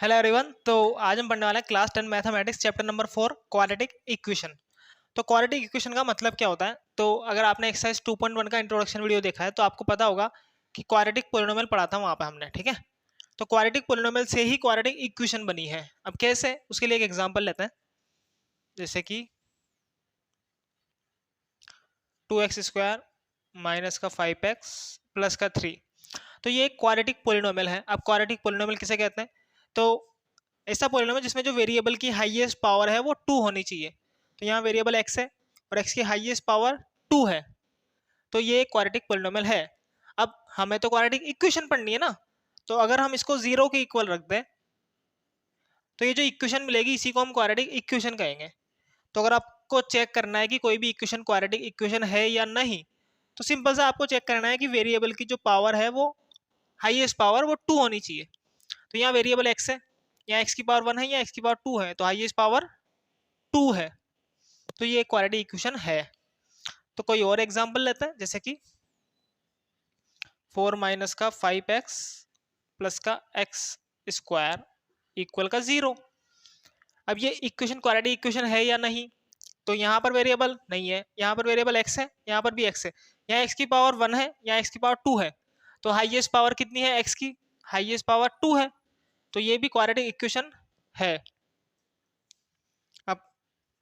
Hello everyone. तो आज हम पढ़ने वाले हैं class 10 mathematics chapter number 4 quadratic equation. तो क्वाड्रेटिक इक्वेशन का मतलब क्या होता है? तो अगर आपने एक्सरसाइज 2.1 का इंट्रोडक्शन वीडियो देखा है तो आपको पता होगा कि क्वाड्रेटिक पोलिनोमियल पढ़ा था वहां पे हमने, ठीक है। तो क्वाड्रेटिक पोलिनोमियल से ही क्वाड्रेटिक इक्वेशन बनी है। अब कैसे, उसके लिए एक एग्जांपल लेते हैं। जैसे कि 2x² माइनस का 5x प्लस का 3। तो ये एक क्वाड्रेटिक पोलिनोमियल है। अब क्वाड्रेटिक पोलिनोमियल किसे कहते हैं? तो ऐसा पोलिनोमियल जिसमें जो वेरिएबल की हाईएस्ट पावर है वो 2 होनी चाहिए। तो यहाँ वेरिएबल x है और x की हाईएस्ट पावर 2 है, तो ये एक क्वाड्रेटिक पोलिनोमियल है। अब हमें तो क्वाड्रेटिक इक्वेशन पढ़नी है ना, तो अगर हम इसको जीरो के इक्वल रख दें तो ये जो इक्वेशन मिलेगी इसी को हम क्वाड्रेटिक इक्वेशन कहेंगे। तो अगर आपको चेक करना है कि कोई भी इक्वेशन क्वाड्रेटिक इक्वेशन है या नहीं, तो सिंपल सा आपको चेक करना है कि वेरिएबल की जो पावर है वो हाईएस्ट पावर वो 2 होनी चाहिए। तो यहाँ वेरिएबल x है, यहाँ x की पावर 1 है या x की पावर 2 है, तो हाईएस्ट पावर 2 है। तो ये क्वाड्रेटिक इक्वेशन है। तो कोई और एग्जांपल लेते हैं, जैसे कि 4 माइनस का 5x प्लस का x स्क्वायर इक्वल का 0। अब ये इक्वेशन क्वाड्रेटिक इक्वेशन है या नहीं? तो यहाँ पर वेरिएबल नहीं है, यहाँ पर वेरिएबल x है, यहाँ पर भी x है, यहाँ x की पावर 1 है, यहाँ x की पावर 2 है। तो हाईएस्ट पावर कितनी है? x की हाईएस्ट पावर 2 है। तो ये भी क्वाड्रेटिक इक्वेशन है। अब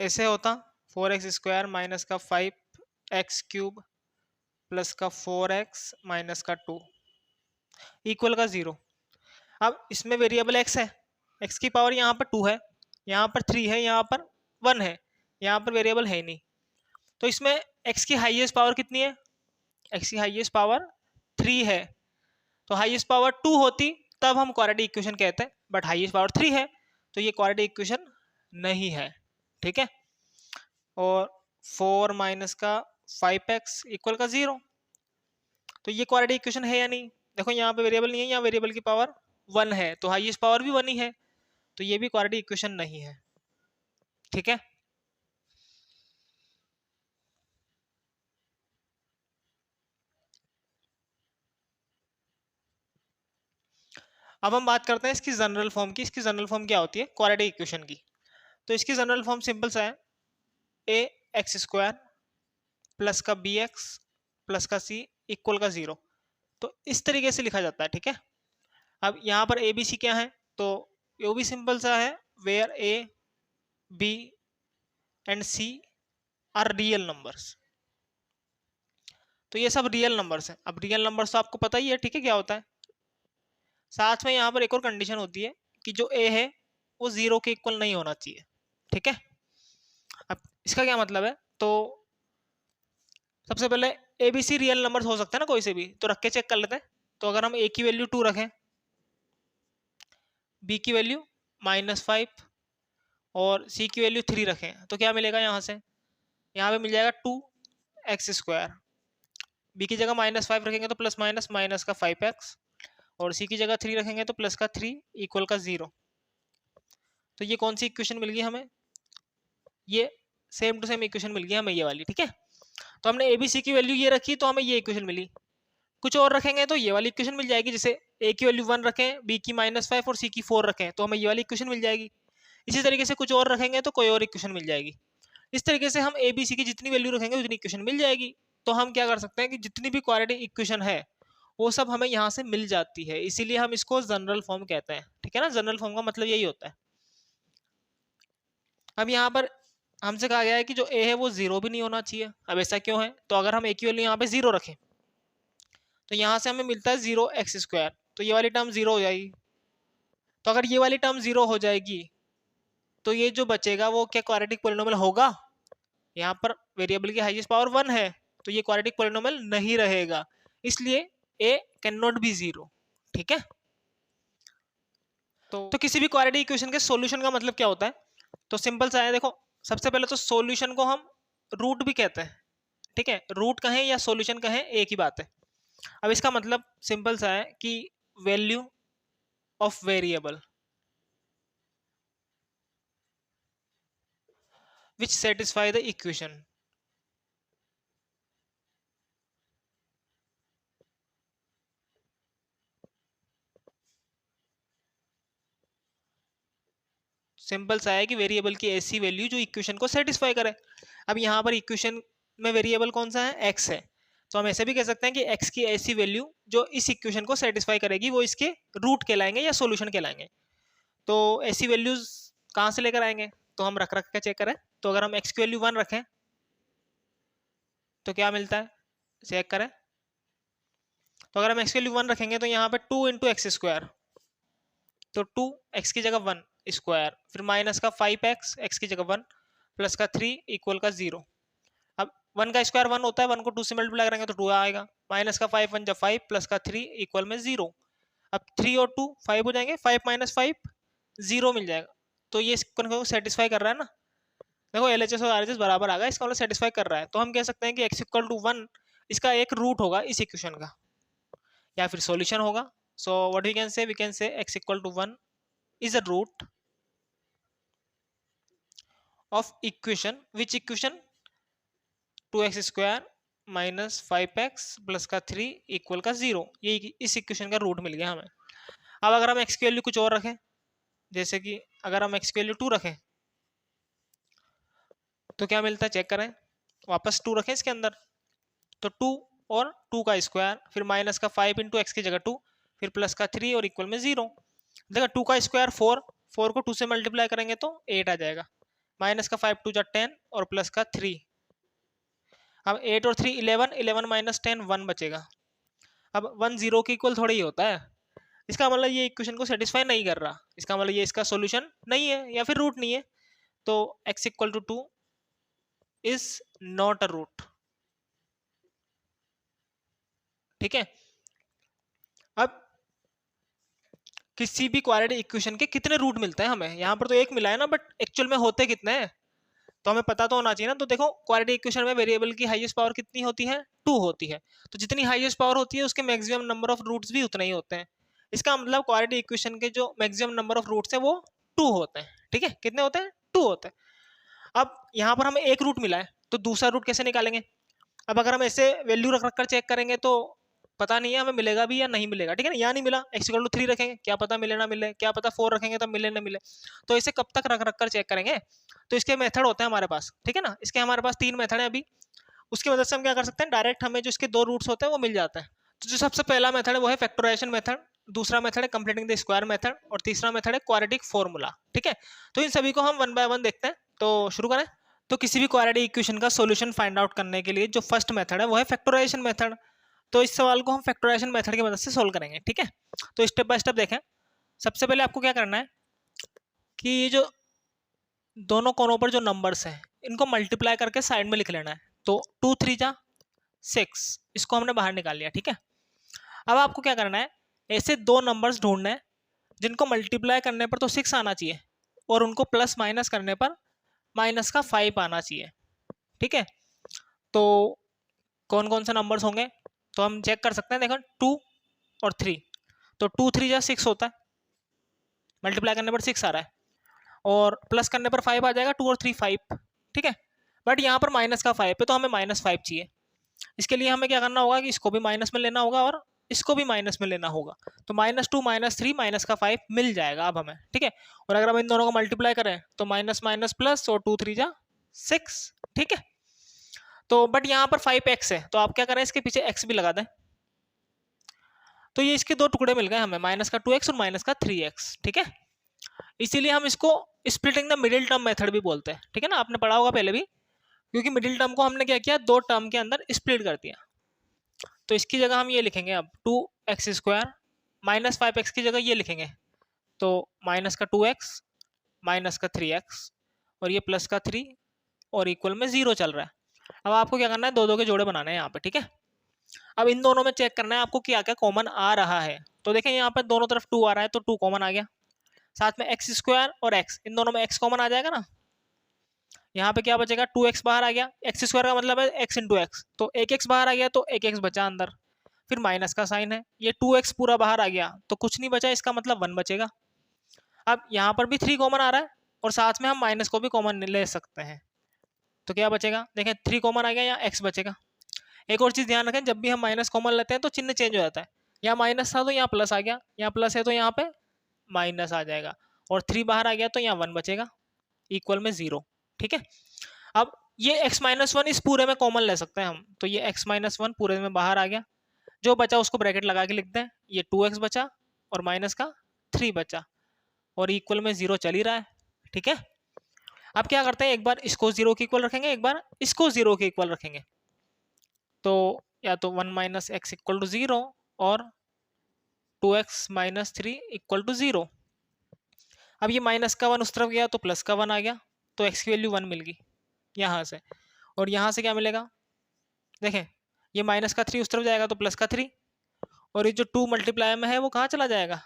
ऐसे होता 4x² माइनस का 5x³ प्लस का 4x माइनस का 2 इक्वल का 0। अब इसमें वेरिएबल x है, x की पावर यहाँ पर 2 है, यहाँ पर 3 है, यहाँ पर 1 है, यहाँ पर वेरिएबल है नहीं। तो इसमें x की हाईएस्ट पावर कितनी है? x की हाईएस्ट पावर 3 है। तो हाईएस्ट पावर 2 होती तब हम क्वाड्रेटिक इक्वेशन कहते हैं, बट हाईएस्ट पावर 3 है, तो ये क्वाड्रेटिक इक्वेशन नहीं है, ठीक है। और 4 माइनस का 5x इक्वल का 0। तो ये क्वाड्रेटिक इक्वेशन है या नहीं? देखो यहाँ पे वेरिएबल नहीं है, यहाँ वेरिएबल की पावर 1 है, तो हाईएस्ट पावर भी 1 ही है, तो ये भी क्वाड्रेटिक इक्वेशन नहीं है, ठीक है। अब हम बात करते हैं इसकी जनरल फॉर्म की। इसकी जनरल फॉर्म क्या होती है क्वाड्रेटिक इक्वेशन की? तो इसकी जनरल फॉर्म सिंपल सा है, ax² प्लस का bx प्लस का c इक्वल का 0। तो इस तरीके से लिखा जाता है, ठीक है। अब यहाँ पर ए बी सी क्या है? तो ये भी सिंपल सा है, where A B and C are real numbers. तो ये सब रियल नंबर्स हैं। अब रियल नंबर्स तो आपको पता ही है, ठीक है, क्या होता है। साथ में यहाँ पर एक और कंडीशन होती है कि जो ए है वो 0 के इक्वल नहीं होना चाहिए, ठीक है। अब इसका क्या मतलब है? तो सबसे पहले a b c real numbers हो सकते हैं ना कोई से भी, तो रख के चेक कर लेते हैं। तो अगर हम ए की वैल्यू 2 रखें, बी की वैल्यू -5 और सी की वैल्यू 3 रखें, तो क्या मिलेगा यहाँ से? यहाँ पे मिल जाएगा 2x²। बी की जगह -5 रखेंगे तो प्लस माइनस माइनस का 5x, और सी की जगह 3 रखेंगे तो प्लस का 3 इक्वल का 0। तो ये कौन सी इक्वेशन मिल गई हमें? ये सेम टू सेम इक्वेशन मिल गई हमें, ये वाली, ठीक है। तो हमने ए बी सी की वैल्यू ये रखी तो हमें ये इक्वेशन मिली। कुछ और रखेंगे तो ये वाली इक्वेशन मिल जाएगी। जैसे ए की वैल्यू 1 रखें, बी की -5 और सी की 4 रखें, तो हमें ये वाली इक्वेशन मिल जाएगी। इसी तरीके से कुछ और रखेंगे तो कोई और इक्वेशन मिल जाएगी। इस तरीके से हम ए बी सी की जितनी वैल्यू रखेंगे उतनी इक्वेशन मिल जाएगी। तो हम क्या कर सकते हैं कि जितनी भी क्वाड्रेटिक इक्वेशन है वो सब हमें यहाँ से मिल जाती है, इसीलिए हम इसको जनरल फॉर्म कहते हैं, ठीक है ना। जनरल फॉर्म का मतलब यही होता है। अब यहाँ पर हमसे कहा गया है कि जो ए है वो 0 भी नहीं होना चाहिए। अब ऐसा क्यों है? तो अगर हम ए की वैल्यू यहाँ पे 0 रखें तो यहाँ से हमें मिलता है 0x², तो ये वाली टर्म 0 हो जाएगी। तो अगर ये वाली टर्म 0 हो जाएगी तो ये जो बचेगा वो क्या क्वाड्रेटिक पोलिनोमियल होगा? यहाँ पर वेरिएबल की हाईएस्ट पावर 1 है, तो ये क्वाड्रेटिक पोलिनोमियल नहीं रहेगा, इसलिए ए कैन नॉट बी 0, ठीक है। तो किसी भी क्वाड्रेटिक इक्वेशन के सॉल्यूशन का मतलब क्या होता है? तो सिंपल सा है, देखो सबसे पहले तो सॉल्यूशन को हम रूट भी कहते हैं, ठीक है। रूट कहें या सॉल्यूशन कहें एक ही बात है। अब इसका मतलब सिंपल सा है कि value of variable which satisfy the equation। Simple सा है कि वेरिएबल की ऐसी वैल्यू जो इक्वेशन को सेटिस्फाई करे। अब यहाँ पर इक्वेशन में वेरिएबल कौन सा है, एक्स है, तो हम ऐसे भी कह सकते हैं कि एक्स की ऐसी वैल्यू जो इस इक्वेशन को सेटिस्फाई करेगी वो इसके रूट कहलाएंगे या सॉल्यूशन कहलाएंगे। तो ऐसी वैल्यूज कहाँ से लेकर आएंगे, तो हम रख के चेक करें। तो अगर हम एक्स की वैल्यू 1 रखें तो क्या मिलता है, चेक करें। तो अगर हम एक्स की वैल्यू 1 रखेंगे तो यहाँ पे 2 इंटू एक्स स्क्वायर, तो 2 एक्स की जगह 1 स्क्वायर, फिर माइनस का 5x एक्स की जगह 1 प्लस का 3 इक्वल का 0। अब 1 का स्क्वायर 1 होता है, 1 को 2 से मल्टीप्लाई करेंगे तो 2 आएगा, माइनस का 5 1 जब 5 प्लस का 3 इक्वल में 0। अब 3 और 2 5 हो जाएंगे, 5 माइनस 5 0 मिल जाएगा। तो ये इसको सेटिस्फाई कर रहा है ना, देखो LHS और RHS बराबर आ गया, इसका मतलब सेटिस्फाई कर रहा है। तो हम कह सकते हैं कि x इक्वल टू 1 इसका एक रूट होगा इस इक्वेशन का, या फिर सॉल्यूशन होगा। So what we can say x equal to 1 is a root of equation, which equation 2x square minus 5x plus का 3 इक्वल का 0। ये इस इक्वेशन का रूट मिल गया हमें। अब अगर हम x की वैल्यू कुछ और रखें, जैसे कि अगर हम x की वैल्यू 2 रखें तो क्या मिलता है, चेक करें। वापस 2 रखें इसके अंदर, तो 2 और 2 का स्क्वायर, फिर माइनस का 5 इंटू एक्स की जगह 2, फिर प्लस का 3 और इक्वल में 0। देखा 2 का स्क्वायर 4, 4 को 2 से मल्टीप्लाई करेंगे तो 8 आ जाएगा, माइनस का 5 2 जा 10 और प्लस का 3। अब 8 और 3 11, 11 माइनस 10 1 बचेगा। अब 1 0 के इक्वल थोड़ा ही होता है, इसका मतलब ये इक्वेशन को सेटिस्फाई नहीं कर रहा, इसका मतलब ये इसका सॉल्यूशन नहीं है या फिर रूट नहीं है। तो x equal to 2 is not a root, ठीक है। अब किसी भी क्वाड्रेटिक इक्वेशन के कितने रूट मिलते हैं हमें, यहाँ पर तो एक मिला है ना, बट एक्चुअल में होते कितने हैं तो हमें पता तो होना चाहिए ना। तो देखो क्वाड्रेटिक इक्वेशन में वेरिएबल की हाईएस्ट पावर कितनी होती है, 2 होती है। तो जितनी हाईएस्ट पावर होती है उसके मैक्सिमम नंबर ऑफ रूट्स भी उतने ही होते हैं। इसका मतलब क्वाड्रेटिक इक्वेशन के जो मैक्सिमम नंबर ऑफ रूट्स है वो 2 होते हैं, ठीक है। कितने होते हैं, 2 होते हैं। अब यहाँ पर हमें एक रूट मिला है तो दूसरा रूट कैसे निकालेंगे। अब अगर हम ऐसे वैल्यू रख कर चेक करेंगे तो पता नहीं है हमें मिलेगा भी या नहीं मिलेगा, ठीक है ना। यहाँ नहीं मिला, x इक्वल टू 3 रखेंगे, क्या पता मिले ना मिले, क्या पता 4 रखेंगे तब मिले ना मिले। तो इसे कब तक रख कर चेक करेंगे, तो इसके मेथड होते हैं हमारे पास, ठीक है ना। इसके हमारे पास 3 मेथड है अभी, उसकी मदद से हम क्या कर सकते हैं, डायरेक्ट हमें जो इसके 2 रूट्स होते हैं वो मिल जाते हैं। तो जो सबसे पहला मेथड है वो है फैक्टराइजेशन मेथड, दूसरा मेथड है कंप्लीटिंग द स्क्वायर मेथड, और तीसरा मेथड है क्वाड्रेटिक फॉर्मूला, ठीक है। तो इन सभी को हम 1 बाय 1 देखते हैं, तो शुरू करें। तो किसी भी क्वाड्रेटिक इक्वेशन का सॉल्यूशन फाइंड आउट करने के लिए जो फर्स्ट मेथड है वो है फैक्टराइजेशन मेथड। तो इस सवाल को हम फैक्टराइजेशन मेथड की मदद से सोल्व करेंगे, ठीक है। तो स्टेप बाय स्टेप देखें। सबसे पहले आपको क्या करना है कि ये जो दोनों कोनों पर जो नंबर्स हैं इनको मल्टीप्लाई करके साइड में लिख लेना है। तो 2 3 जा 6, इसको हमने बाहर निकाल लिया, ठीक है। अब आपको क्या करना है, ऐसे 2 नंबर्स ढूंढने हैं जिनको मल्टीप्लाई करने पर तो 6 आना चाहिए और उनको प्लस माइनस करने पर माइनस का 5 आना चाहिए, ठीक है। तो कौन कौन से नंबर्स होंगे, तो हम चेक कर सकते हैं। देखो 2 और 3, तो 2 3 जा 6 होता है, मल्टीप्लाई करने पर 6 आ रहा है, और प्लस करने पर 5 आ जाएगा, 2 और 3 5, ठीक है। बट यहाँ पर माइनस का 5 है तो हमें -5 चाहिए। इसके लिए हमें क्या करना होगा कि इसको भी माइनस में लेना होगा और इसको भी माइनस में लेना होगा। तो -2 -3 माइनस का 5 मिल जाएगा अब हमें, ठीक है। और अगर हम इन दोनों को मल्टीप्लाई करें तो माइनस माइनस प्लस, और 2 3 जा 6, ठीक है। तो बट यहाँ पर 5x है तो आप क्या करें, इसके पीछे x भी लगा दें। तो ये इसके 2 टुकड़े मिल गए हमें, माइनस का 2x और माइनस का 3x, ठीक है। इसीलिए हम इसको splitting the middle term method भी बोलते हैं, ठीक है ना, आपने पढ़ा होगा पहले भी। क्योंकि मिडिल टर्म को हमने क्या किया, 2 टर्म के अंदर स्प्लिट कर दिया। तो इसकी जगह हम ये लिखेंगे अब 2x स्क्वायर माइनस 5x की जगह ये लिखेंगे, तो माइनस का 2x माइनस का 3x और ये प्लस का 3 और इक्वल में 0 चल रहा है। अब आपको क्या करना है, 2 के जोड़े बनाने हैं यहाँ पे, ठीक है। अब इन दोनों में चेक करना है आपको क्या क्या कॉमन आ रहा है। तो देखें यहाँ पर दोनों तरफ 2 आ रहा है तो 2 कॉमन आ गया, साथ में एक्स स्क्वायर और x, इन दोनों में x कॉमन आ जाएगा ना। यहाँ पे क्या बचेगा, 2x बाहर आ गया, एक्स स्क्वायर का मतलब है x इंटू एक्स, तो एक x बाहर आ गया तो एक x बचा अंदर, फिर माइनस का साइन है, ये 2x पूरा बाहर आ गया तो कुछ नहीं बचा, इसका मतलब 1 बचेगा। अब यहाँ पर भी 3 कॉमन आ रहा है और साथ में हम माइनस को भी कॉमन ले सकते हैं, तो क्या बचेगा, देखें 3 कॉमन आ गया, यहाँ x बचेगा। एक और चीज़ ध्यान रखें, जब भी हम माइनस कॉमन लेते हैं तो चिन्ह चेंज हो जाता है। यहाँ माइनस था तो यहाँ प्लस आ गया, यहाँ प्लस है तो यहाँ पे माइनस आ जाएगा, और 3 बाहर आ गया तो यहाँ 1 बचेगा इक्वल में 0। ठीक है, अब ये x-1 इस पूरे में कॉमन ले सकते हैं हम, तो ये x-1 पूरे में बाहर आ गया, जो बचा उसको ब्रैकेट लगा के लिखते हैं, ये 2x बचा और माइनस का 3 बचा और इक्वल में 0 चल ही रहा है। ठीक है, अब क्या करते हैं, एक बार इसको 0 के इक्वल रखेंगे, एक बार इसको 0 के इक्वल रखेंगे, तो या तो 1 माइनस एक्स इक्वल टू 0 और 2x माइनस 3 इक्वल टू 0। अब ये माइनस का 1 उस तरफ गया तो प्लस का 1 आ गया, तो x की वैल्यू 1 मिल गई यहाँ से, और यहाँ से क्या मिलेगा, देखें ये माइनस का 3 उस तरफ जाएगा तो प्लस का 3, और ये जो 2 मल्टीप्लाई में है वो कहाँ चला जाएगा,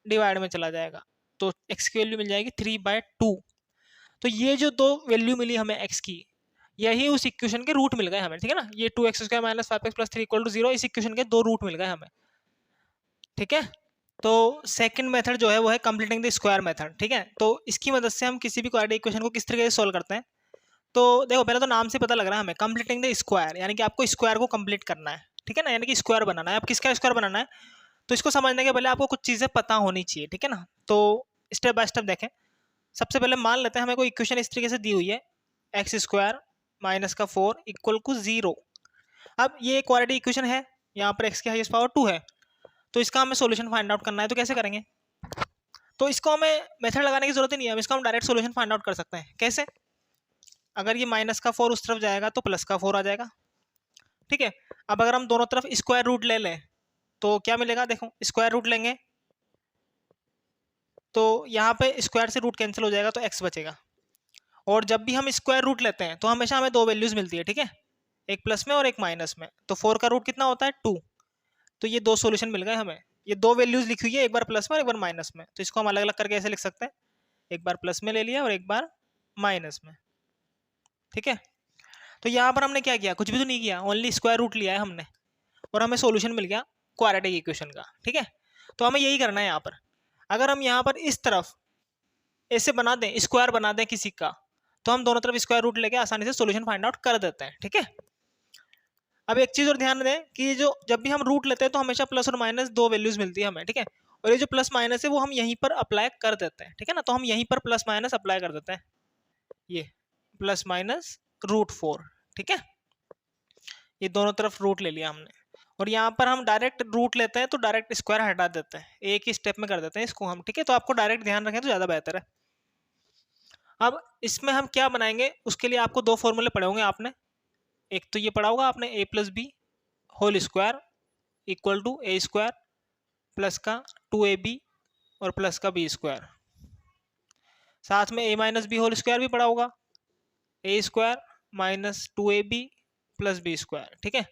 डिवाइड में चला जाएगा, तो x की वैल्यू मिल जाएगी 3/2। तो ये जो दो वैल्यू मिली हमें x की, यही उस इक्वेशन के रूट मिल गए हमें। ठीक है ना, ये 2x² minus 5x plus 3 equal to 0 इस इक्वेशन के दो रूट मिल गए हमें। ठीक है, तो सेकंड मेथड जो है वो है कंप्लीटिंग द स्क्वायर मेथड। ठीक है, तो इसकी मदद से हम किसी भी क्वाड्रेटिक इक्वेशन को किस तरीके से सोल्व करते हैं, तो देखो पहले तो नाम से पता लग रहा है हमें कंप्लीटिंग द स्क्वायर, यानी कि आपको स्क्वायर को कंप्लीट करना है। ठीक है ना, यानी कि स्क्वायर बनाना है। अब किसका स्क्वायर बनाना है, तो इसको समझने के पहले आपको कुछ चीज़ें पता होनी चाहिए। ठीक है ना, तो स्टेप बाय स्टेप देखें। सबसे पहले मान लेते हैं हमें कोई इक्वेशन इस तरीके से दी हुई है, x² माइनस का 4 इक्वल टू 0। अब ये क्वाड्रेटिक इक्वेशन है, यहाँ पर x की हाईएस्ट पावर 2 है, तो इसका हमें सॉल्यूशन फाइंड आउट करना है। तो कैसे करेंगे, तो इसको हमें मेथड लगाने की जरूरत ही नहीं है, इसको हम डायरेक्ट सॉल्यूशन फाइंड आउट कर सकते हैं। कैसे, अगर ये माइनस का 4 उस तरफ जाएगा तो प्लस का 4 आ जाएगा। ठीक है, अब अगर हम दोनों तरफ स्क्वायर रूट ले लें तो क्या मिलेगा, देखो स्क्वायर रूट लेंगे तो यहाँ पे स्क्वायर से रूट कैंसिल हो जाएगा तो x बचेगा, और जब भी हम स्क्वायर रूट लेते हैं तो हमेशा हमें दो वैल्यूज मिलती है। ठीक है, एक प्लस में और एक माइनस में, तो 4 का रूट कितना होता है 2, तो ये दो सॉल्यूशन मिल गए हमें। ये दो वैल्यूज लिखी हुई है, एक बार प्लस में और एक बार माइनस में, तो इसको हम अलग अलग करके ऐसे लिख सकते हैं, एक बार प्लस में ले लिया और एक बार माइनस में। ठीक है, तो यहाँ पर हमने क्या किया, कुछ भी तो नहीं किया, ओनली स्क्वायर रूट लिया है हमने और हमें सॉल्यूशन मिल गया क्वाड्रेटिक इक्वेशन का। ठीक है, तो हमें यही करना है यहाँ पर। अगर हम यहाँ पर इस तरफ ऐसे बना दें, स्क्वायर बना दें किसी का, तो हम दोनों तरफ स्क्वायर रूट लेके आसानी से सॉल्यूशन फाइंड आउट कर देते हैं। ठीक है, अब एक चीज और ध्यान दें कि जो जब भी हम रूट लेते हैं तो हमेशा प्लस और माइनस दो वैल्यूज मिलती है हमें। ठीक है, और ये जो प्लस माइनस है वो हम यहीं पर अप्लाई कर देते हैं। ठीक है ना, तो हम यहीं पर प्लस माइनस अप्लाई कर देते हैं, ये प्लस माइनस √4। ठीक है, ये दोनों तरफ रूट ले लिया हमने, और यहाँ पर हम डायरेक्ट रूट लेते हैं तो डायरेक्ट स्क्वायर हटा देते हैं, एक ही स्टेप में कर देते हैं इसको हम। ठीक है, तो आपको डायरेक्ट ध्यान रखें तो ज़्यादा बेहतर है। अब इसमें हम क्या बनाएंगे, उसके लिए आपको दो फॉर्मूले पढ़े होंगे आपने, एक तो ये पढ़ा होगा आपने a+b whole square equal to a² plus का 2ab और प्लस का b², साथ में a-b होल स्क्वायर भी पढ़ा होगा, a² minus 2ab plus b²। ठीक है,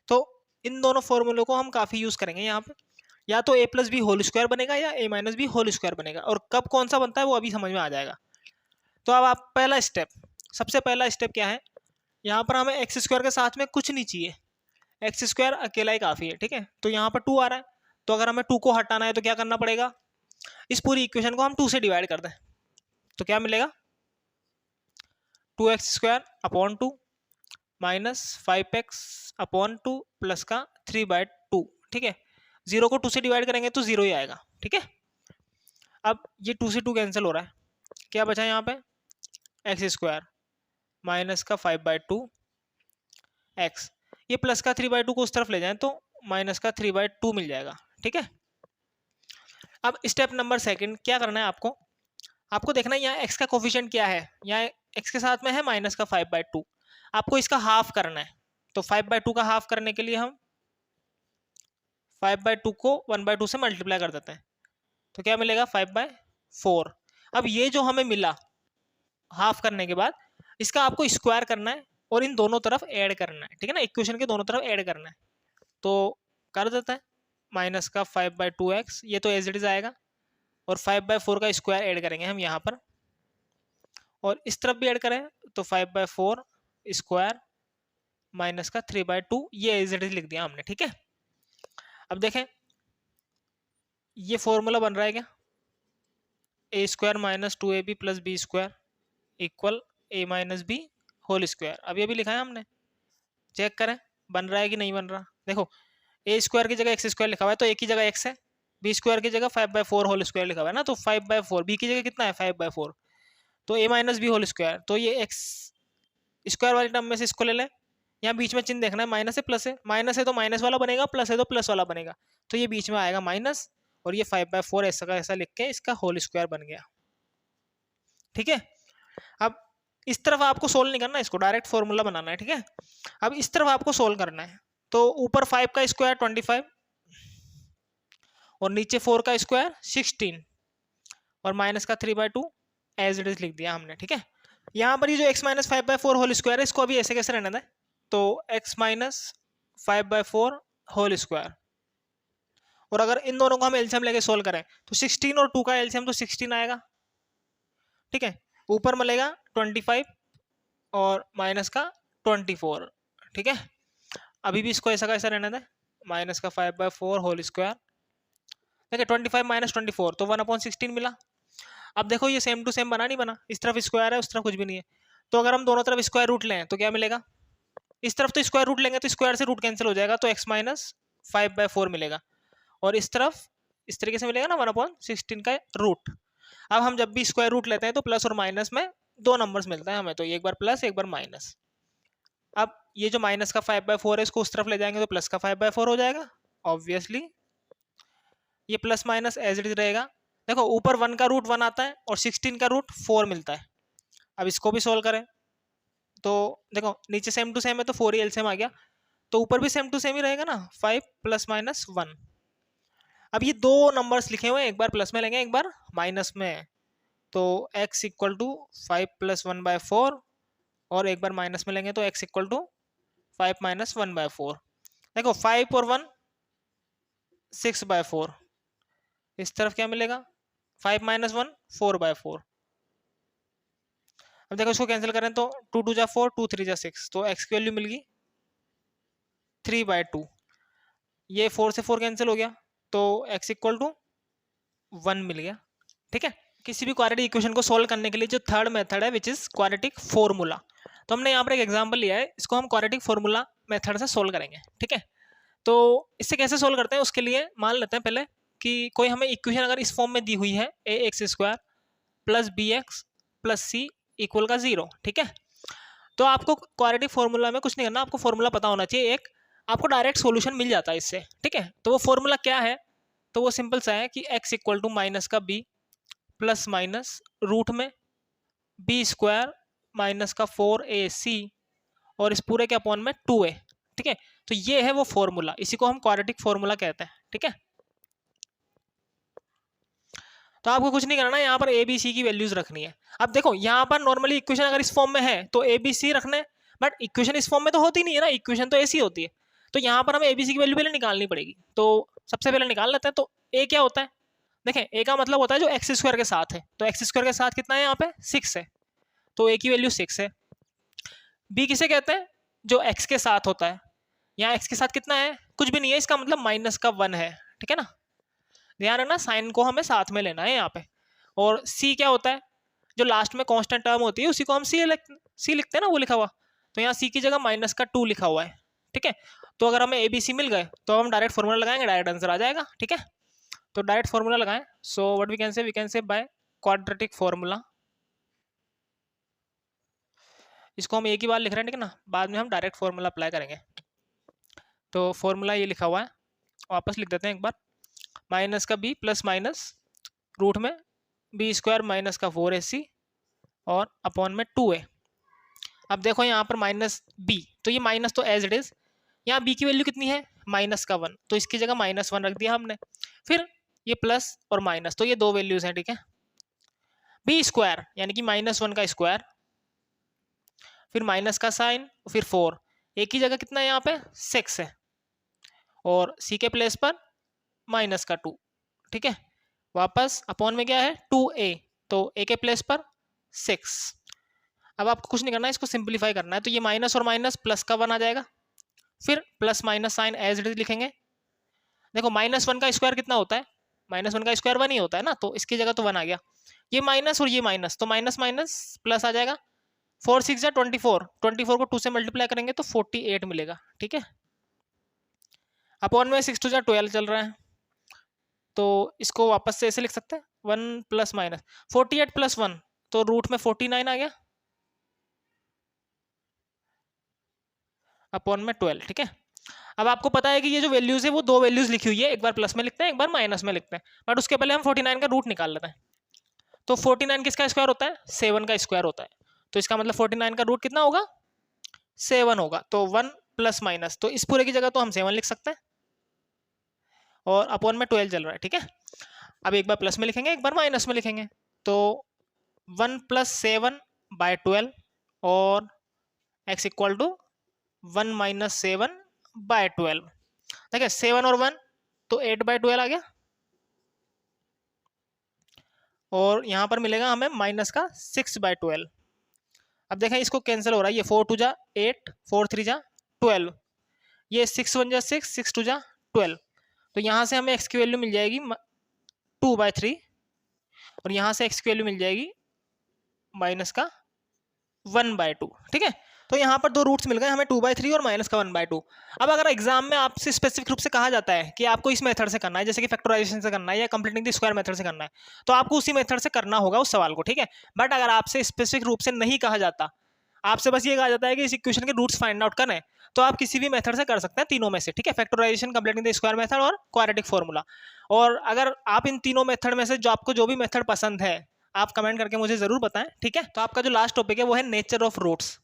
तो इन दोनों फॉर्मूलों को हम काफ़ी यूज़ करेंगे यहाँ पे, या तो a+b होल स्क्वायर बनेगा या a-b होल स्क्वायर बनेगा, और कब कौन सा बनता है वो अभी समझ में आ जाएगा। तो अब आप पहला स्टेप, सबसे पहला स्टेप क्या है, यहाँ पर हमें x² के साथ में कुछ नहीं चाहिए, x² अकेला ही काफ़ी है। ठीक है, तो यहाँ पर 2 आ रहा है, तो अगर हमें 2 को हटाना है तो क्या करना पड़ेगा, इस पूरी इक्वेशन को हम 2 से डिवाइड कर दें, तो क्या मिलेगा 2x² upon 2 minus 5x/2 plus का 3/2। ठीक है, 0 को 2 से डिवाइड करेंगे तो 0 ही आएगा। ठीक है, अब ये 2 से 2 कैंसिल हो रहा है, क्या बचा यहाँ पे x² माइनस का 5/2 x, ये प्लस का 3/2 को उस तरफ ले जाएं तो माइनस का 3/2 मिल जाएगा। ठीक है, अब स्टेप नंबर सेकंड क्या करना है आपको, आपको देखना है यहाँ x का कोफिशिएंट क्या है, यहाँ x के साथ में है माइनस का 5/2, आपको इसका हाफ करना है, तो 5/2 का हाफ करने के लिए हम 5/2 को 1/2 से मल्टीप्लाई कर देते हैं, तो क्या मिलेगा 5/4। अब ये जो हमें मिला हाफ करने के बाद, इसका आपको स्क्वायर करना है और इन दोनों तरफ ऐड करना है। ठीक है ना, इक्वेशन के दोनों तरफ ऐड करना है, तो कर देते हैं, माइनस का 5/2x, ये तो एज इट इज आएगा, और 5/4 का स्क्वायर ऐड करेंगे हम यहाँ पर, और इस तरफ भी ऐड करें तो 5/4 स्क्वायर माइनस का 3/2, ये एज इट इज लिख दिया हमने। ठीक है, अब देखें ये फॉर्मूला बन रहा है क्या, a² minus 2ab plus b² equal a-b whole square, अभी अभी लिखा है हमने, चेक करें बन रहा है कि नहीं बन रहा। देखो a² की जगह x² लिखा हुआ है तो एक ही जगह x है, बी स्क्वायर की जगह 5/4 होल स्क्वायर लिखा हुआ है ना, तो 5/4 बी की जगह कितना है 5/4, तो a minus b whole square, तो ये एक्स स्क्वायर वाली टर्म में से इसको ले लें। यहाँ बीच में चिन्ह देखना है, माइनस है प्लस है, माइनस है तो माइनस वाला बनेगा, प्लस है तो प्लस वाला बनेगा, तो ये बीच में आएगा माइनस, और ये 5/4 ऐसा का ऐसा लिख के इसका होल स्क्वायर बन गया। ठीक है, अब इस तरफ आपको सोल्व नहीं करना, इसको डायरेक्ट फॉर्मूला बनाना है। ठीक है, अब इस तरफ आपको सोल्व करना है, तो ऊपर 5 का स्क्वायर 25 और नीचे 4 का स्क्वायर 16 और माइनस का 3/2 एज इट इज लिख दिया हमने। ठीक है, यहाँ पर ये जो x माइनस 5/4 होल स्क्वायर है इसको अभी ऐसे कैसे रहने दें, तो x माइनस 5/4 होल स्क्वायर, और अगर इन दोनों को हम एलसीएम लेके सोल्व करें तो 16 और 2 का एलसीएम तो 16 आएगा। ठीक है, ऊपर मिलेगा 25 और माइनस का 24। ठीक है, अभी भी इसको ऐसा का ऐसा रहने दें, माइनस का 5/4 होल स्क्वायर, ठीक है, 25 माइनस 24 तो 1/16 मिला। अब देखो ये सेम टू सेम बना नहीं बना, इस तरफ स्क्वायर है उस तरफ कुछ भी नहीं है, तो अगर हम दोनों तरफ स्क्वायर रूट लें तो क्या मिलेगा, इस तरफ तो स्क्वायर रूट लेंगे तो स्क्वायर से रूट कैंसिल हो जाएगा, तो x माइनस 5/4 मिलेगा, और इस तरफ इस तरीके से मिलेगा ना 1/16 का रूट। अब हम जब भी स्क्वायर रूट लेते हैं तो प्लस और माइनस में दो नंबर्स मिलते हैं हमें, तो एक बार प्लस एक बार माइनस। अब ये जो माइनस का 5/4 है इसको उस तरफ ले जाएंगे तो प्लस का 5/4 हो जाएगा, ऑब्वियसली ये plus minus as it is रहेगा। देखो ऊपर 1 का रूट 1 आता है और 16 का रूट 4 मिलता है। अब इसको भी सोल्व करें तो देखो नीचे सेम टू सेम है तो 4 ही एलसीएम आ गया, तो ऊपर भी सेम टू सेम ही रहेगा ना, 5 प्लस माइनस 1। अब ये दो नंबर्स लिखे हुए हैं, एक बार प्लस में लेंगे एक बार माइनस में, तो x इक्वल टू 5 प्लस 1/4 और एक बार माइनस में लेंगे तो x इक्वल टू 5 माइनस 1/4। देखो 5 और 1 6/4, इस तरफ क्या मिलेगा 5 माइनस 1 4/4। अब देखो इसको कैंसिल करें तो 2 2 जा 4 2 3 जा 6, तो x की वैल्यू मिल गई 3/2। ये 4 से 4 कैंसिल हो गया तो x इक्वल टू 1 मिल गया। ठीक है, किसी भी क्वाड्रेटिक इक्वेशन को सोल्व करने के लिए जो थर्ड मेथड है विच इज क्वाड्रेटिक फॉर्मूला, तो हमने यहाँ पर एक एग्जांपल लिया है, इसको हम क्वाड्रेटिक फॉर्मूला मेथड से सोल्व करेंगे। ठीक है, तो इससे कैसे सोल्व करते हैं उसके लिए मान लेते हैं पहले कि कोई हमें इक्वेशन अगर इस फॉर्म में दी हुई है ax² plus bx plus c equal का 0। ठीक है, तो आपको क्वाड्रेटिक फॉर्मूला में कुछ नहीं करना, आपको फॉर्मूला पता होना चाहिए, एक आपको डायरेक्ट सॉल्यूशन मिल जाता है इससे। ठीक है, तो वो फॉर्मूला क्या है, तो वो सिंपल सा है कि x इक्वल टू माइनस का b प्लस माइनस रूट में b² माइनस का 4ac और इस पूरे के अपॉन में 2a। ठीक है, तो ये है वो फॉर्मूला, इसी को हम क्वाड्रेटिक फॉर्मूला कहते हैं। ठीक है, तो आपको कुछ नहीं करना है, यहाँ पर ए बी सी की वैल्यूज रखनी है। अब देखो यहाँ पर नॉर्मली इक्वेशन अगर इस फॉर्म में है तो ए बी सी रखने, बट इक्वेशन इस फॉर्म में तो होती नहीं है ना, इक्वेशन तो ऐसी होती है, तो यहाँ पर हमें ए बी सी की वैल्यू पहले निकालनी पड़ेगी। तो सबसे पहले निकाल लेते हैं, तो ए क्या होता है, देखें ए का मतलब होता है जो एक्स स्क्वायर के साथ है, तो एक्स स्क्वायर के साथ कितना है यहाँ पे 6 है, तो ए की वैल्यू 6 है। बी किसे कहते हैं, जो एक्स के साथ होता है, यहाँ एक्स के साथ कितना है कुछ भी नहीं है, इसका मतलब माइनस का 1 है। ठीक है ना, ध्यान रखना साइन को हमें साथ में लेना है यहाँ पे। और सी क्या होता है, जो लास्ट में कांस्टेंट टर्म होती है उसी को हम सी लिखते हैं ना, वो लिखा हुआ, तो यहाँ सी की जगह माइनस का 2 लिखा हुआ है। ठीक है, तो अगर हमें ए बी सी मिल गए तो हम डायरेक्ट फॉर्मूला लगाएंगे, डायरेक्ट आंसर आ जाएगा। ठीक है, तो डायरेक्ट फॉर्मूला लगाएं, so what we can say by quadratic formula, इसको हम एक ही बार लिख रहे हैं। ठीक है ना, बाद में हम डायरेक्ट फॉर्मूला अप्लाई करेंगे। तो फॉर्मूला ये लिखा हुआ है, वापस लिख देते हैं एक बार, माइनस का b प्लस माइनस रूट में b² माइनस का 4ac और अपॉन में 2a। अब देखो यहाँ पर माइनस b, तो ये माइनस तो एज इट इज, यहाँ b की वैल्यू कितनी है माइनस का 1, तो इसकी जगह -1 रख दिया हमने, फिर ये प्लस और माइनस, तो ये दो वैल्यूज हैं। ठीक है, b² यानी कि -1 का स्क्वायर, फिर माइनस का साइन, फिर 4, एक ही जगह कितना है यहाँ पे 6 है, और c के प्लेस पर माइनस का 2। ठीक है, वापस अपॉन में क्या है 2a, तो a के प्लेस पर 6। अब आपको कुछ नहीं करना है, इसको सिंपलीफाई करना है, तो ये माइनस और माइनस प्लस का 1 आ जाएगा, फिर plus minus sign as it is लिखेंगे। देखो -1 का स्क्वायर कितना होता है, -1 का स्क्वायर 1 ही होता है ना, तो इसकी जगह तो 1 आ गया, ये माइनस और ये माइनस, तो माइनस माइनस प्लस आ जाएगा, 4 6 जा 24, 24 को 2 से मल्टीप्लाई करेंगे तो 48 मिलेगा। ठीक है, अपॉन में 6 2 जा 12 चल रहा है, तो इसको वापस से ऐसे लिख सकते हैं 1 प्लस माइनस 48 प्लस 1, तो रूट में 49 आ गया अपॉन में 12। ठीक है, अब आपको पता है कि ये जो वैल्यूज है वो दो वैल्यूज लिखी हुई है, एक बार प्लस में लिखते हैं एक बार माइनस में लिखते हैं, बट उसके पहले हम 49 का रूट निकाल लेते हैं। तो 49 किसका स्क्वायर होता है? 7 का स्क्वायर होता है। तो इसका मतलब 49 का रूट कितना होगा? 7 होगा। तो 1 प्लस माइनस, तो इस पूरे की जगह तो हम 7 लिख सकते हैं और अपॉन में 12 चल रहा है। ठीक है, अब एक बार प्लस में लिखेंगे एक बार माइनस में लिखेंगे, तो 1 प्लस 7 बाय 12 और x equal to 1 minus 7 by 12। देखिए 7 और 1 तो 8 बाय 12 आ गया, और यहां पर मिलेगा हमें माइनस का 6 बाय 12। अब देखें इसको कैंसिल हो रहा है, ये 4 2 जा 8, 4 3 जा 12, ये 6 1 जा 6, 6 2 जा 12। तो यहाँ से हमें x की वैल्यू मिल जाएगी 2 बाय 3, और यहाँ से x की वैल्यू मिल जाएगी माइनस का 1 बाय 2। ठीक है, तो यहाँ पर दो रूट्स मिल गए हमें 2 बाय 3 और माइनस का 1 बाय 2। अब अगर एग्जाम में आपसे स्पेसिफिक रूप से कहा जाता है कि आपको इस मेथड से करना है, जैसे कि फैक्टराइजेशन से करना है या कंप्लीटिंग द स्क्वायर मेथड से करना है, तो आपको उसी मेथड से करना होगा उस सवाल को। ठीक है, बट अगर आपसे स्पेसिफिक रूप से नहीं कहा जाता, आपसे बस ये कहा जाता है कि इस इक्वेशन के रूट्स फाइंड आउट करें, तो आप किसी भी मेथड से कर सकते हैं तीनों में से। ठीक है, factorisation, completing the square method और क्वाड्रेटिक फॉर्मूला। और अगर आप इन तीनों मेथड में से जो भी मेथड पसंद है आप कमेंट करके मुझे जरूर बताएं। ठीक है, तो आपका जो लास्ट टॉपिक है वो है नेचर ऑफ रूट्स।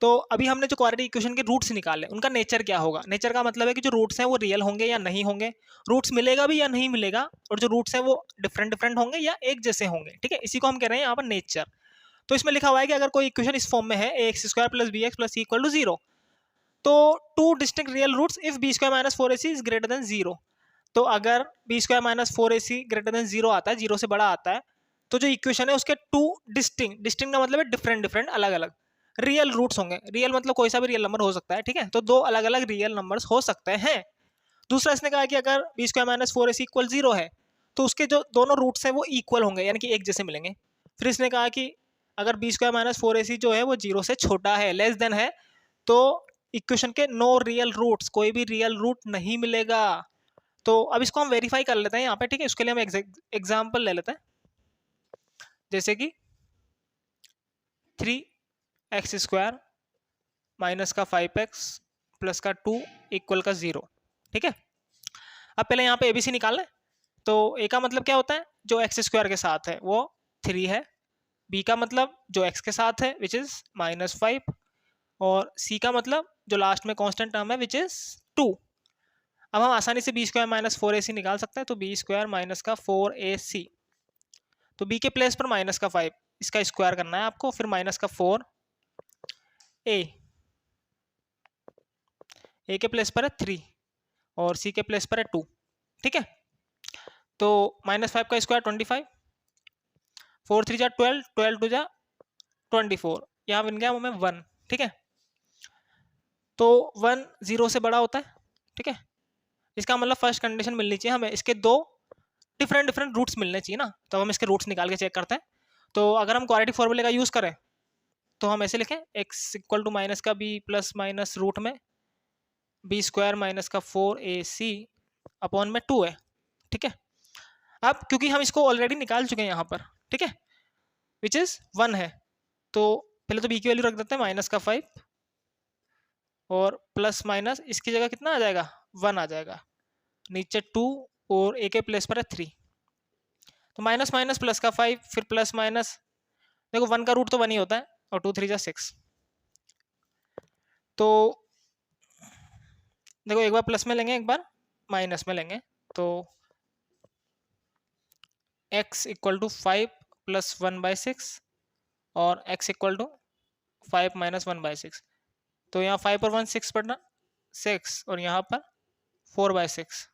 तो अभी हमने जो क्वाड्रेटिक इक्वेशन के रूट्स निकाले उनका नेचर क्या होगा? नेचर का मतलब है कि जो रूट्स हैं वो रियल होंगे या नहीं होंगे, रूट्स मिलेगा भी या नहीं मिलेगा, और जो रूट्स हैं वो डिफरेंट डिफरेंट होंगे या एक जैसे होंगे। ठीक है, इसी को हम कह रहे हैं यहाँ पर नेचर। तो इसमें लिखा हुआ है कि अगर कोई इक्वेशन इस फॉर्म में है ax² + bx + c = 0, तो two distinct real roots if b² - 4ac is greater than 0। तो अगर b² - 4ac ग्रेटर देन 0 आता है, 0 से बड़ा आता है, तो जो इक्वेशन है उसके टू डिस्टिंक्ट का मतलब है डिफरेंट डिफरेंट, अलग अलग रियल रूट्स होंगे। रियल मतलब कोई सा भी रियल नंबर हो सकता है। ठीक है, तो दो अलग अलग रियल नंबर्स हो सकते हैं। दूसरा इसने कहा कि अगर b² - 4ac = 0 है, तो उसके जो दोनों रूट्स हैं वो इक्वल होंगे, यानी कि एक जैसे मिलेंगे। फिर इसने कहा कि अगर b² - 4ac जो है वो 0 से छोटा है, लेस देन है, तो इक्वेशन के नो रियल रूट्स, कोई भी रियल रूट नहीं मिलेगा। तो अब इसको हम वेरीफाई कर लेते हैं यहाँ पे। ठीक है, उसके लिए हम एग्जाम्पल ले लेते हैं, जैसे कि 3x² माइनस का 5x प्लस का 2 इक्वल का 0। ठीक है, अब पहले यहाँ पे एबीसी निकाल लें। तो ए का मतलब क्या होता है? जो x² के साथ है वो 3 है, बी का मतलब जो x के साथ है विच इज -5, और सी का मतलब जो लास्ट में कांस्टेंट टर्म है विच इज 2। अब हम आसानी से b² - 4ac निकाल सकते हैं। तो b² माइनस का 4ac, तो b के प्लेस पर माइनस का 5, इसका स्क्वायर करना है आपको, फिर माइनस का 4, ए के प्लेस पर है 3 और सी के प्लेस पर है 2। ठीक है, तो -5 का स्क्वायर 25, 4 3 जा 12, 12 2 जा 24, यहाँ बन गया हमें 1। ठीक है, तो 1 0 से बड़ा होता है। ठीक है, इसका मतलब फर्स्ट कंडीशन मिलनी चाहिए हमें, इसके दो डिफरेंट रूट्स मिलने चाहिए ना। तो हम इसके रूट्स निकाल के चेक करते हैं। तो अगर हम क्वाड्रेटिक फॉर्मूले का यूज करें तो हम ऐसे लिखें x = माइनस का b प्लस माइनस रूट में b² माइनस का 4ac अपॉन में 2 है। ठीक है, अब क्योंकि हम इसको ऑलरेडी निकाल चुके हैं यहाँ पर, ठीक है, विच इज 1 है, तो पहले तो b की वैल्यू रख देते हैं माइनस का 5, और प्लस माइनस इसकी जगह कितना आ जाएगा? 1 आ जाएगा, नीचे 2 और a के प्लेस पर है 3, तो माइनस माइनस प्लस का 5, फिर प्लस माइनस, देखो 1 का रूट तो 1 ही होता है, और 2 3 जा 6। तो देखो एक बार प्लस में लेंगे एक बार माइनस में लेंगे, तो x = 5 + 1/6 और x = 5 - 1/6। तो यहाँ 5 और 1 6 पड़ना 6, और यहाँ पर 4/6,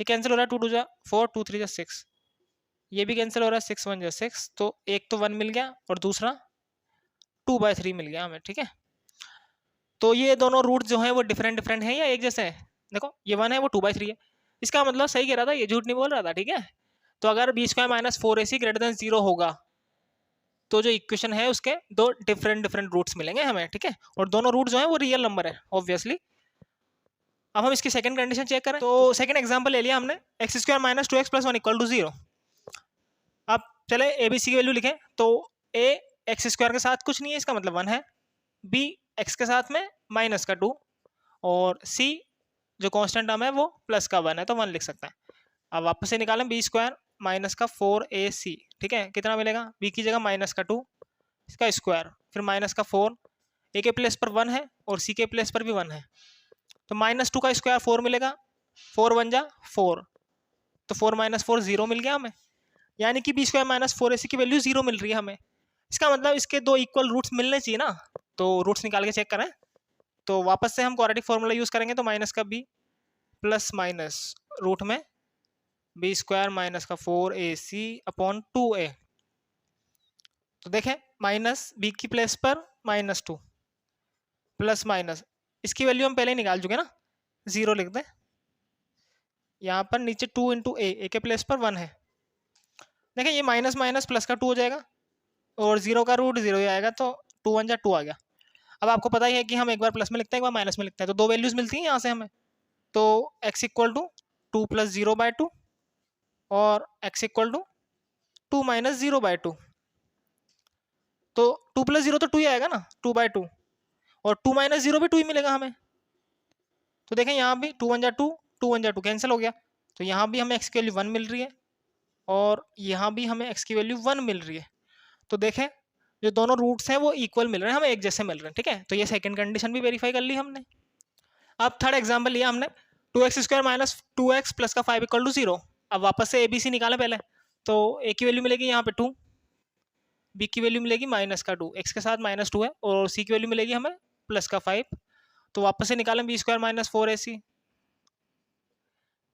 ये कैंसिल हो रहा है, 2 2 जा 4, 2 3 जा 6, ये भी कैंसिल हो रहा है, 6 1 जा 6। तो एक तो 1 मिल गया और दूसरा 2/3 मिल गया हमें। ठीक है, तो ये दोनों रूट जो हैं वो डिफरेंट हैं या एक जैसे हैं? देखो ये 1 है वो 2/3 है, इसका मतलब सही कह रहा था, ये झूठ नहीं बोल रहा था। ठीक है, तो अगर b² - 4ac ग्रेटर देन 0 होगा, तो जो इक्वेशन है उसके दो डिफरेंट रूट्स मिलेंगे हमें। ठीक है, और दोनों रूट जो है वो रियल नंबर है ऑब्वियसली। अब हम इसकी सेकंड कंडीशन चेक करें। तो सेकंड एग्जांपल ले लिया हमने, x square minus 2x plus 1 equal to 0। अब चले ए बी सी की वैल्यू लिखें। तो ए एक्स स्क्वायर के साथ कुछ नहीं है, इसका मतलब 1 है, बी एक्स के साथ में माइनस का 2, और सी जो कांस्टेंट टर्म है वो प्लस का 1 है, तो 1 लिख सकते हैं। अब वापस से निकालें, बी स्क्वायर माइनस का 4ac, ठीक है, कितना मिलेगा, बी की जगह माइनस का 2 इसका स्क्वायर, फिर माइनस का 4, ए के प्लेस पर 1 है और सी के प्लेस पर भी 1 है, तो माइनस 2 का स्क्वायर 4 मिलेगा, 4 1 जा 4, तो 4 माइनस 4 0 मिल गया हमें, यानी कि बी स्क्वायर माइनस 4ac की वैल्यू 0 मिल रही है हमें। इसका मतलब इसके दो इक्वल रूट्स मिलने चाहिए ना, तो रूट्स निकाल के चेक करें। तो वापस से हम क्वाड्रेटिक फॉर्मूला यूज करेंगे, तो माइनस का बी प्लस माइनस रूट में बी स्क्वायर माइनस का 4ac अपॉन 2a। तो देखें माइनस बी की प्लेस पर माइनस 2 प्लस माइनस, इसकी वैल्यू हम पहले ही निकाल चुके ना, 0 लिख दें, यहाँ पर नीचे 2 इंटू ए के प्लेस पर 1 है। देखें ये माइनस माइनस प्लस का 2 हो जाएगा और 0 का रूट 0 ही आएगा, तो 2 1 जा 2 आ गया। अब आपको पता ही है कि हम एक बार प्लस में लिखते हैं एक बार माइनस में लिखते हैं, तो दो वैल्यूज मिलती हैं यहाँ से हमें। तो x इक्वल टू 2 प्लस 0/2 और x इक्वल टू 2 माइनस 0/2, तो 2 प्लस 0 तो 2 ही आएगा ना, 2/2, और 2 माइनस 0 भी 2 ही मिलेगा हमें। तो देखें यहाँ भी 2 1 जा 2, 2 1 जा 2 कैंसिल हो गया, तो यहाँ भी हमें x की वैल्यू 1 मिल रही है और यहाँ भी हमें x की वैल्यू 1 मिल रही है। तो देखें जो दोनों रूट्स हैं वो इक्वल मिल रहे हैं, हमें एक जैसे मिल रहे हैं, ठीक है। तो ये सेकंड कंडीशन भी वेरीफाई कर ली हमने। अब थर्ड एग्जांपल लिया हमने, 2x square minus 2x plus का 5 इक्वल टू 0। अब वापस से ABC निकालें पहले, तो a की वैल्यू मिलेगी यहाँ पे 2, b की वैल्यू मिलेगी माइनस का 2, x के साथ माइनस 2 है, और c की वैल्यू मिलेगी हमें प्लस का 5। तो वापस से निकालें बी स्क्वायर माइनस 4ac,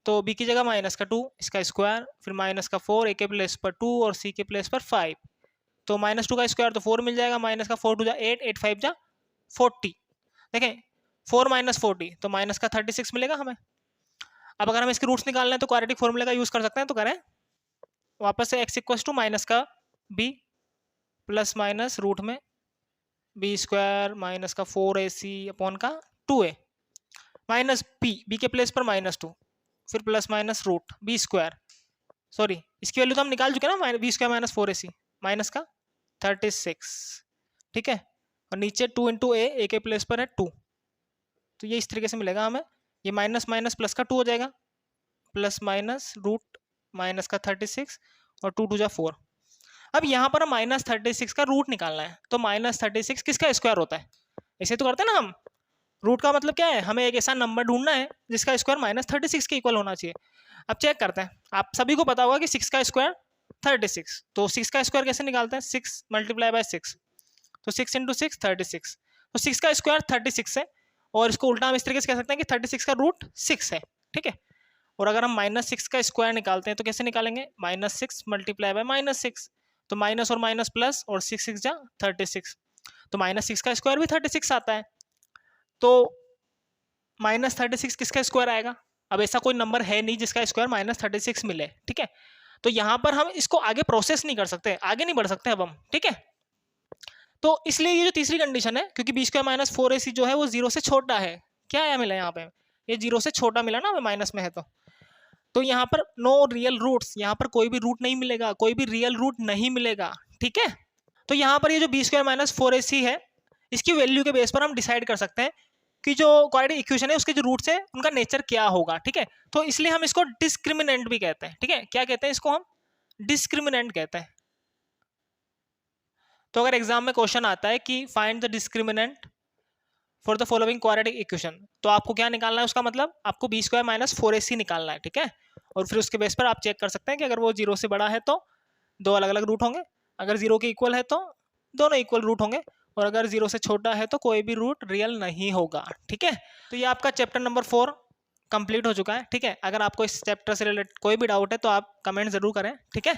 तो b की जगह माइनस का 2 इसका स्क्वायर, फिर माइनस का 4 a के प्लेस पर 2 और c के प्लेस पर 5, तो माइनस 2 का स्क्वायर तो 4 मिल जाएगा, माइनस का 4 2 जा 8, 8 5 जा 40। देखें 4 माइनस 40 तो माइनस का 36 मिलेगा हमें। अब अगर हम इसके रूट्स निकालना है तो क्वाड्रेटिक फॉर्मूले का यूज कर सकते हैं, तो करें वापस से x इक्वल टू माइनस का b प्लस माइनस रूट में बी स्क्वायर माइनस का 4ac अपॉन का 2a माइनस b के प्लेस पर माइनस 2, फिर plus minus root b square, sorry इसकी वैल्यू तो हम निकाल चुके ना, B square minus 4ac minus का 36, ठीक है, और नीचे 2 इंटू ए के प्लेस पर है 2, तो ये इस तरीके से मिलेगा हमें, ये माइनस माइनस प्लस का 2 हो जाएगा, प्लस माइनस रूट माइनस का 36 और 2 2 जा 4। अब यहाँ पर माइनस 36 का रूट निकालना है, तो माइनस 36 किसका स्क्वायर होता है, ऐसे तो करते हैं ना हम। रूट का मतलब क्या है, हमें एक ऐसा नंबर ढूंढना है जिसका स्क्वायर माइनस 36 के इक्वल होना चाहिए। अब चेक करते हैं, आप सभी को पता होगा कि 6 का स्क्वायर 36, तो 6 का स्क्वायर कैसे निकालते हैं, 6 मल्टीप्लाई बाय 6, तो 6 इंटू 6 36, तो 6 का स्क्वायर 36 है, और इसको उल्टा हम इस तरीके से कह सकते हैं कि 36 का रूट 6 है, ठीक है। और अगर हम माइनस 6 का स्क्वायर निकालते हैं तो कैसे निकालेंगे, माइनस 6 मल्टीप्लाई बाय माइनस 6, तो माइनस और माइनस प्लस, और 6 6 जा 36, तो माइनस 6 का स्क्वायर भी 36 आता है, तो माइनस 36 किसका स्क्वायर आएगा। अब ऐसा कोई नंबर है नहीं जिसका स्क्वायर माइनस 36 मिले, ठीक है। तो यहाँ पर हम इसको आगे प्रोसेस नहीं कर सकते, आगे नहीं बढ़ सकते अब हम, ठीक है। तो इसलिए ये जो तीसरी कंडीशन है, क्योंकि बी स्क्वायर माइनस 4ac जो है वो 0 से छोटा है, क्या आया मिला यहाँ पे, ये 0 से छोटा मिला ना, हमें माइनस में है, तो यहाँ पर नो रियल रूट्स, यहाँ पर कोई भी रूट नहीं मिलेगा, कोई भी रियल रूट नहीं मिलेगा, ठीक है। तो यहाँ पर ये जो बी स्क्वायर माइनस 4ac है, इसकी वैल्यू के बेस पर हम डिसाइड कर सकते हैं कि जो क्वाड्रेटिक इक्वेशन है उसके जो रूट्स है उनका नेचर क्या होगा, ठीक है। तो इसलिए हम इसको डिस्क्रिमिनेंट भी कहते हैं, ठीक है, क्या कहते हैं इसको हम, डिस्क्रिमिनेंट कहते हैं। तो अगर एग्जाम में क्वेश्चन आता है कि find the discriminant for the following quadratic equation, तो आपको क्या निकालना है, उसका मतलब आपको बी स्क्वायर माइनस 4ac निकालना है, ठीक है। और फिर उसके बेस पर आप चेक कर सकते हैं कि अगर वो 0 से बड़ा है तो दो अलग अलग रूट होंगे, अगर 0 के इक्वल है तो दोनों इक्वल रूट होंगे, और अगर 0 से छोटा है तो कोई भी रूट रियल नहीं होगा, ठीक है। तो ये आपका चैप्टर नंबर 4 कंप्लीट हो चुका है, ठीक है। अगर आपको इस चैप्टर से रिलेटेड कोई भी डाउट है तो आप कमेंट जरूर करें, ठीक है।